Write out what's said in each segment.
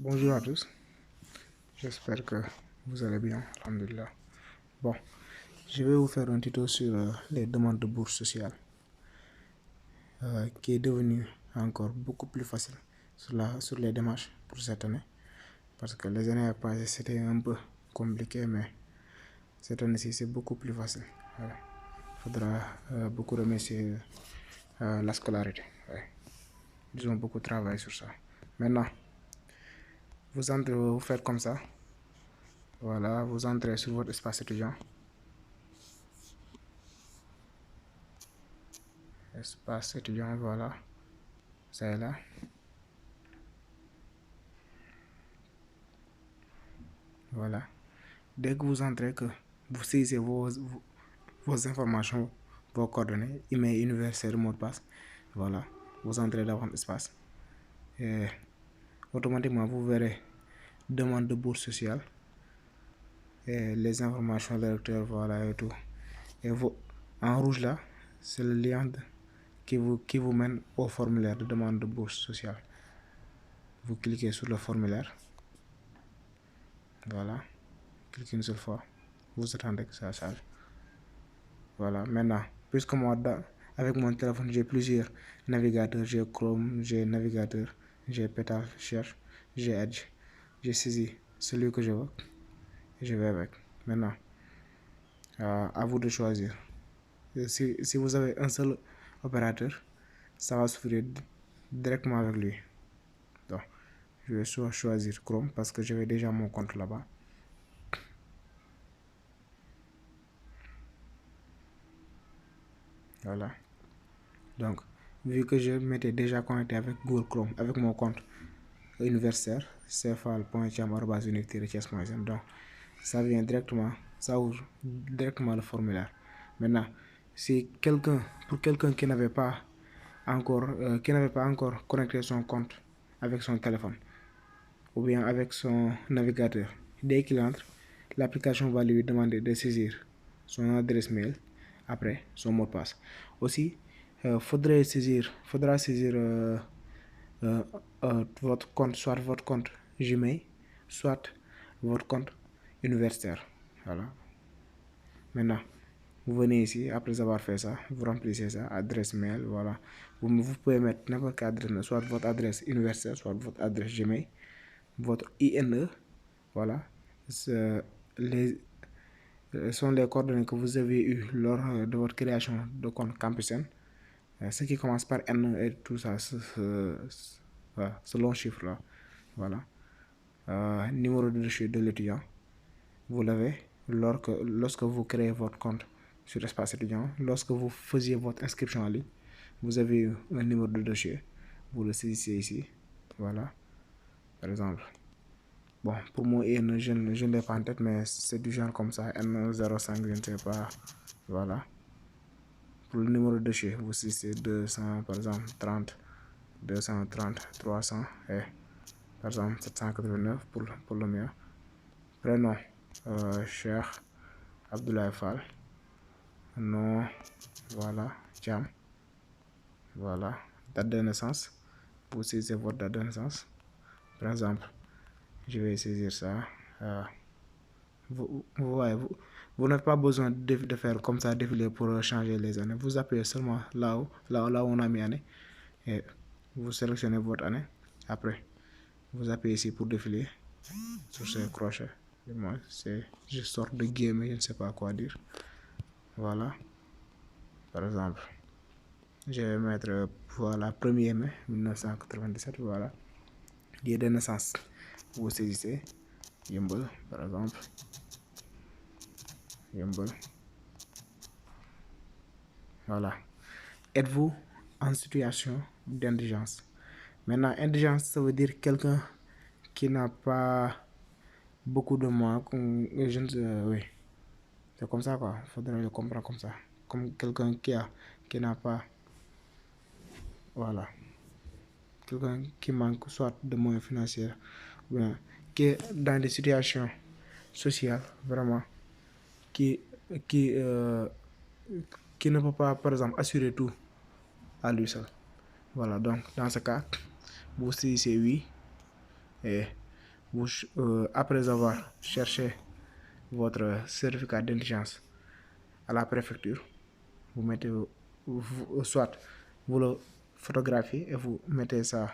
Bonjour à tous, j'espère que vous allez bien, alhamdulillah. Bon, je vais vous faire un tuto sur les demandes de bourse sociale qui est devenu encore beaucoup plus facile sur les démarches pour cette année parce que les années passées c'était un peu compliqué mais cette année-ci c'est beaucoup plus facile. Voilà. Il faudra beaucoup remercier la scolarité. Ouais. Ils ont beaucoup travaillé sur ça. Maintenant, vous faites comme ça. Voilà, vous entrez sur votre espace étudiant. Espace étudiant, voilà. Ça est là. Voilà. Dès que vous entrez, que vous saisissez vos informations, vos coordonnées, email universel, mot de passe, voilà. Vous entrez dans votre espace. Et automatiquement, vous verrez demande de bourse sociale. Et les informations lecteurs, voilà et tout. Et vous, en rouge là, c'est le lien qui vous mène au formulaire de demande de bourse sociale. Vous cliquez sur le formulaire. Voilà. Cliquez une seule fois. Vous attendez que ça charge. Voilà. Maintenant, puisque moi, avec mon téléphone, j'ai plusieurs navigateurs. J'ai Chrome, j'ai navigateur, j'ai Petal Cherche, j'ai Edge. J'ai saisi celui que je veux et je vais avec. Maintenant, à vous de choisir. Si vous avez un seul opérateur, ça va s'ouvrir directement avec lui. Donc, je vais choisir Chrome parce que j'avais déjà mon compte là-bas. Voilà. Donc, vu que je m'étais déjà connecté avec Google Chrome, avec mon compte universitaire, cfal.cham@univers-thiès.sn, donc ça vient directement, ça ouvre directement le formulaire. Maintenant, si pour quelqu'un qui n'avait pas encore connecté son compte avec son téléphone ou bien avec son navigateur, dès qu'il entre, l'application va lui demander de saisir son adresse mail, après son mot de passe. Aussi, faudra saisir votre compte, soit votre compte Gmail, soit votre compte universitaire. Voilà. Maintenant, vous venez ici, après avoir fait ça, vous remplissez ça, adresse mail, voilà. Vous pouvez mettre n'importe quelle adresse mail, soit votre adresse universitaire, soit votre adresse Gmail, votre INE, voilà. Les sont les coordonnées que vous avez eues lors de votre création de compte Campusen. Ce qui commence par N et tout ça, ce long chiffre là. Voilà. Numéro de dossier de l'étudiant. Vous l'avez lorsque vous créez votre compte sur Espace étudiant. Lorsque vous faisiez votre inscription en ligne, vous avez un numéro de dossier. Vous le saisissez ici. Voilà. Par exemple. Bon, pour moi, je ne l'ai pas en tête, mais c'est du genre comme ça. N05, je ne sais pas. Voilà. Pour le numéro de dossier, vous saisissez 200, par exemple, 30, 230, 300 et par exemple 789 pour le mien. Prénom, Cheikh Abdoulaye Fall. Nom, voilà, Jam. Voilà. Date de naissance, vous saisissez votre date de naissance. Par exemple, je vais saisir ça. Vous n'avez pas besoin de faire comme ça, défiler pour changer les années. Vous appuyez seulement là où on a mis année et vous sélectionnez votre année. Après, vous appuyez ici pour défiler sur ce crochet. Moi, c'est je sors de guillemets, je ne sais pas quoi dire. Voilà. Par exemple, je vais mettre voilà 1er mai 1997. Voilà. Lieu de naissance. Vous saisissez. Yeumbeul, par exemple. Yeumbeul. Voilà. Êtes-vous en situation d'indigence? Maintenant, indigence, ça veut dire quelqu'un qui n'a pas beaucoup de moyens. Oui, c'est comme ça quoi. Il faudrait le comprendre comme ça. Comme quelqu'un qui n'a pas, voilà, quelqu'un qui manque soit de moyens financiers, ou bien qui est dans des situations sociales vraiment qui qui euh, qui ne peut pas par exemple assurer tout à lui seul. Voilà, donc dans ce cas, vous saisissez oui et Après avoir cherché votre certificat d'indigence à la préfecture, vous mettez, soit vous le photographiez et vous mettez ça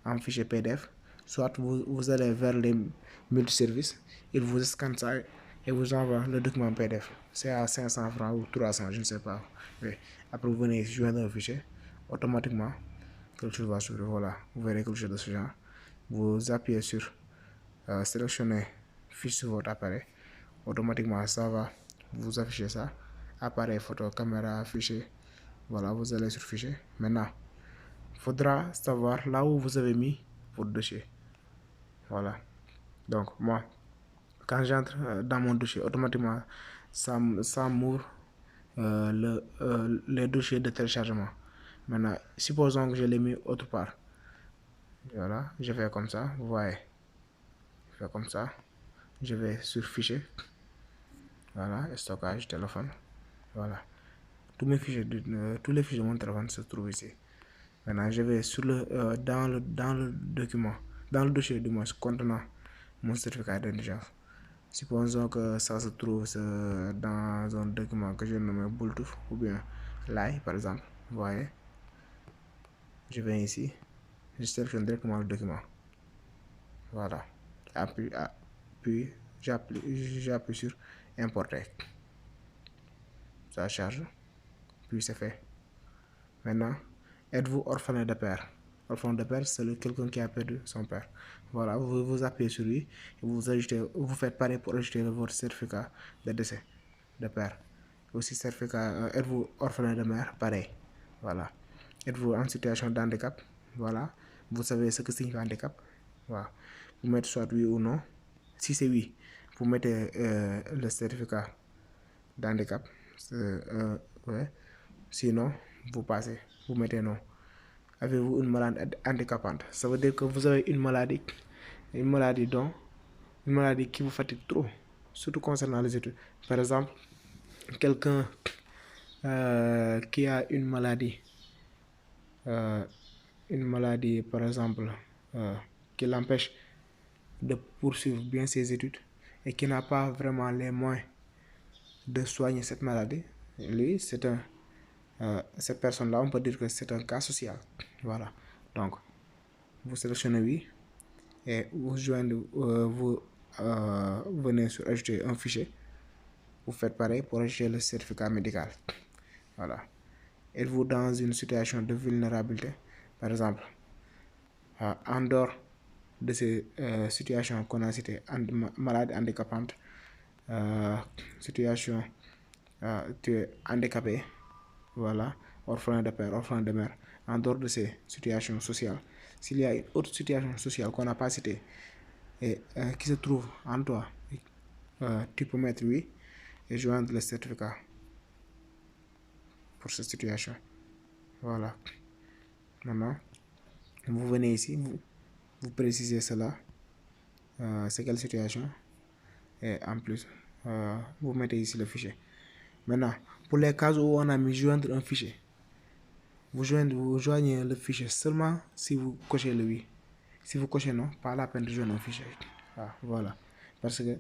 en fichier PDF, soit vous allez vers les multiservices, ils vous scannent ça et vous envoient le document PDF. C'est à 500 francs ou 300, je ne sais pas. Oui. Après, vous venez joindre un fichier, automatiquement, quelque chose va s'ouvrir. Voilà, vous verrez quelque chose de ce genre. Vous appuyez sur sélectionner fiche sur votre appareil. Automatiquement, ça va vous afficher ça. Appareil photo, caméra, fichier. Voilà, vous allez sur fichier. Maintenant, il faudra savoir là où vous avez mis votre dossier. Voilà. Donc, moi, quand j'entre dans mon dossier, automatiquement, ça m'ouvre les dossiers de téléchargement. Maintenant, supposons que je l'ai mis autre part. Voilà, je fais comme ça, vous voyez. Je fais comme ça. Je vais sur fichier. Voilà, stockage, téléphone. Voilà. Tous les fichiers de mon téléphone se trouvent ici. Maintenant, je vais sur dans le document, dans le dossier du moins contenant mon certificat d'indigence. Supposons que ça se trouve dans un document que je nomme Bluetooth ou bien Lai par exemple. Vous voyez, je viens ici, je sélectionne directement le document. Voilà. Puis j'appuie sur importer. Ça charge, puis c'est fait. Maintenant, êtes-vous orphelin de père? Orphelin de père, c'est quelqu'un qui a perdu son père. Voilà, vous appuyez sur lui, et vous faites pareil pour ajouter votre certificat de décès de père. Aussi certificat, êtes-vous orphelin de mère? Pareil. Voilà. Êtes-vous en situation de handicap? Voilà. Vous savez ce que signifie handicap? Voilà. Vous mettez soit oui ou non. Si c'est oui, vous mettez le certificat d'handicap. Ouais. Sinon, vous passez. Vous mettez non. Avez-vous une maladie handicapante? Ça veut dire que vous avez une maladie dont une maladie qui vous fatigue trop, surtout concernant les études. Par exemple, quelqu'un qui a une maladie par exemple, qui l'empêche de poursuivre bien ses études et qui n'a pas vraiment les moyens de soigner cette maladie, lui, cette personne-là, on peut dire que c'est un cas social. Voilà. Donc, vous sélectionnez oui et vous venez sur ajouter un fichier. Vous faites pareil pour ajouter le certificat médical. Voilà. Êtes-vous dans une situation de vulnérabilité? Par exemple, en dehors de ces situations qu'on a citées, maladie handicapante, situation, tu es handicapé, voilà, orphelin de père, orphelin de mère, en dehors de ces situations sociales, s'il y a une autre situation sociale qu'on n'a pas citée et qui se trouve en toi, tu peux mettre oui et joindre le certificat pour cette situation. Voilà. Maintenant, vous venez ici, vous précisez cela, c'est quelle situation, et en plus, vous mettez ici le fichier. Maintenant, pour les cas où on a mis joindre un fichier, vous joignez le fichier seulement si vous cochez le oui. Si vous cochez non, pas la peine de joindre un fichier. Voilà. Parce que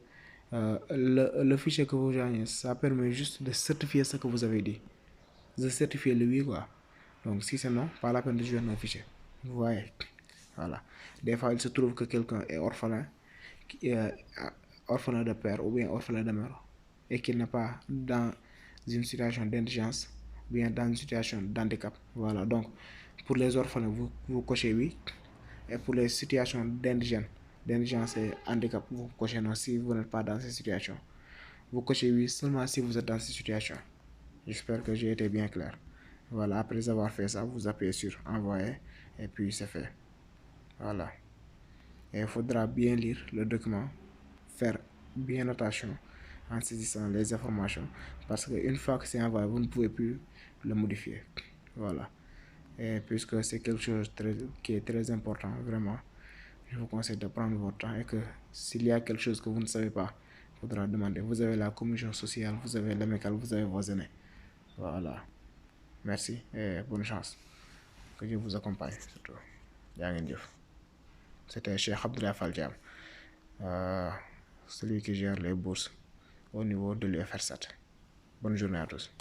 le fichier que vous joignez, ça permet juste de certifier ce que vous avez dit. De certifier le oui, quoi. Donc, si c'est non, pas la peine de joindre un fichier. Vous voyez. Voilà. Des fois, il se trouve que quelqu'un est orphelin, orphelin de père ou bien orphelin de mère, et qu'il n'est pas dans une situation d'indigence, ou bien dans une situation d'handicap. Voilà. Donc, pour les orphelins, vous cochez oui, et pour les situations d'indigence et handicap, vous cochez non si vous n'êtes pas dans ces situations. Vous cochez oui seulement si vous êtes dans ces situations. J'espère que j'ai été bien clair. Voilà, après avoir fait ça, vous appuyez sur envoyer et puis c'est fait. Voilà. Et il faudra bien lire le document, faire bien attention en saisissant les informations parce qu'une fois que c'est envoyé, vous ne pouvez plus le modifier. Voilà. Et puisque c'est quelque chose qui est très important, vraiment, je vous conseille de prendre votre temps et que s'il y a quelque chose que vous ne savez pas, il faudra demander. Vous avez la commission sociale, vous avez l'amicale, vous avez vos aînés. Voilà. Merci et bonne chance. Que Dieu vous accompagne surtout. Yaa ngeen jëf. C'était Cheikh Abdoulaye Fall Thiam, celui qui gère les bourses au niveau de l'UFR7. Bonne journée à tous.